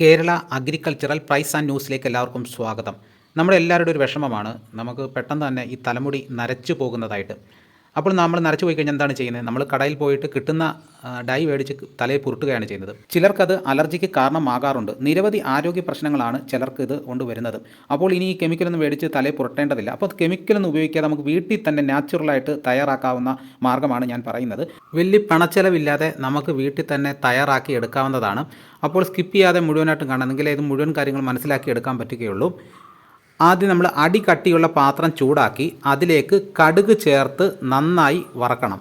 Kerala agricultural price and ന്യൂസിലേക്ക് എല്ലാവർക്കും സ്വാഗതം. നമ്മുടെ എല്ലാവരുടെ ഒരു വിഷമമാണ് നമുക്ക് പെട്ടെന്ന് തന്നെ ഈ തലമുടി നരച്ചു പോകുന്നതായിട്ട്. അപ്പോൾ നമ്മൾ നരച്ചു പോയി കഴിഞ്ഞാൽ എന്താണ് ചെയ്യുന്നത്? നമ്മൾ കടയിൽ പോയിട്ട് കിട്ടുന്ന ഡൈ മേടിച്ച് തലയിൽ പുരട്ടുകയാണ് ചെയ്യുന്നത്. ചിലർക്കത് അലർജിക്ക് കാരണമാകാറുണ്ട്. നിരവധി ആരോഗ്യ പ്രശ്നങ്ങളാണ് ചിലർക്ക് ഇത് കൊണ്ടുവരുന്നത്. അപ്പോൾ ഇനി ഈ കെമിക്കലൊന്നും മേടിച്ച് തലയിൽ പുരട്ടേണ്ടതില്ല. അപ്പോൾ കെമിക്കലൊന്നും ഉപയോഗിക്കാതെ നമുക്ക് വീട്ടിൽ തന്നെ നാച്ചുറലായിട്ട് തയ്യാറാക്കാവുന്ന മാർഗ്ഗമാണ് ഞാൻ പറയുന്നത്. വലിയ പണച്ചെലവില്ലാതെ നമുക്ക് വീട്ടിൽ തന്നെ തയ്യാറാക്കി എടുക്കാവുന്നതാണ്. അപ്പോൾ സ്കിപ്പ് ചെയ്യാതെ മുഴുവനായിട്ടും കാണാം, എങ്കിലേ ഇത് മുഴുവൻ കാര്യങ്ങൾ മനസ്സിലാക്കി എടുക്കാൻ പറ്റുകയുള്ളൂ. ആദ്യം നമ്മൾ അടി കട്ടിയുള്ള പാത്രം ചൂടാക്കി അതിലേക്ക് കടുക് ചേർത്ത് നന്നായി വറക്കണം.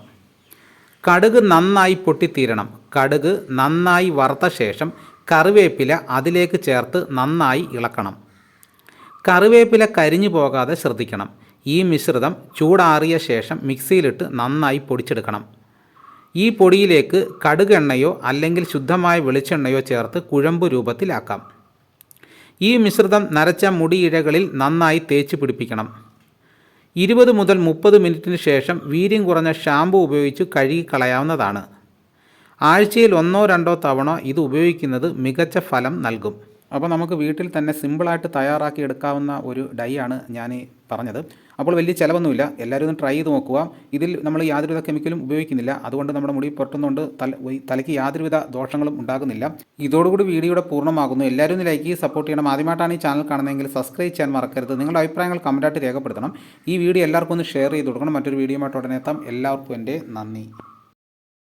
കടുക് നന്നായി പൊട്ടിത്തീരണം. കടുക് നന്നായി വറുത്ത ശേഷം കറിവേപ്പില അതിലേക്ക് ചേർത്ത് നന്നായി ഇളക്കണം. കറിവേപ്പില കരിഞ്ഞു പോകാതെ ശ്രദ്ധിക്കണം. ഈ മിശ്രിതം ചൂടാറിയ ശേഷം മിക്സിയിലിട്ട് നന്നായി പൊടിച്ചെടുക്കണം. ഈ പൊടിയിലേക്ക് കടുക് എണ്ണയോ അല്ലെങ്കിൽ ശുദ്ധമായ വെളിച്ചെണ്ണയോ ചേർത്ത് കുഴമ്പ് രൂപത്തിലാക്കാം. ഈ മിശ്രിതം നരച്ച മുടിയിഴകളിൽ നന്നായി തേച്ച് പിടിപ്പിക്കണം. 20 മുതൽ 30 മിനിറ്റിന് ശേഷം വീര്യം കുറഞ്ഞ ഷാമ്പു ഉപയോഗിച്ച് കഴുകി കളയാവുന്നതാണ്. ആഴ്ചയിൽ 1-2 തവണ ഇത് ഉപയോഗിക്കുന്നത് മികച്ച ഫലം നൽകും. അപ്പോൾ നമുക്ക് വീട്ടിൽ തന്നെ സിമ്പിളായിട്ട് തയ്യാറാക്കി എടുക്കാവുന്ന ഒരു ഡൈ ആണ് ഞാൻ പറഞ്ഞത്. അപ്പോൾ വലിയ ചിലവൊന്നുമില്ല. എല്ലാവരും ഒന്ന് ട്രൈ ചെയ്ത് നോക്കുക. ഇതിൽ നമ്മൾ യാതൊരുവിധ കെമിക്കലും ഉപയോഗിക്കുന്നില്ല. അതുകൊണ്ട് നമ്മുടെ മുടി പുരട്ടുന്നതുകൊണ്ട് തലയ്ക്ക് യാതൊരുവിധ ദോഷങ്ങളും ഉണ്ടാകുന്നില്ല. ഇതോടുകൂടി വീഡിയോയുടെ പൂർണ്ണമാകുന്നു. എല്ലാവരും ഒന്ന് ലൈക്ക് ചെയ്ത് സപ്പോർട്ട് ചെയ്യണം. ആദ്യമായിട്ടാണ് ഈ ചാനൽ കാണുന്നതെങ്കിൽ സബ്സ്ക്രൈബ് ചെയ്യാൻ മറക്കരുത്. നിങ്ങളുടെ അഭിപ്രായങ്ങൾ കമൻറ്റായിട്ട് രേഖപ്പെടുത്തണം. ഈ വീഡിയോ എല്ലാവർക്കും ഒന്ന് ഷെയർ ചെയ്ത് കൊടുക്കണം. മറ്റൊരു വീഡിയോയുമായിട്ട് ഉടനെ എത്താം. എല്ലാവർക്കും എൻ്റെ നന്ദി.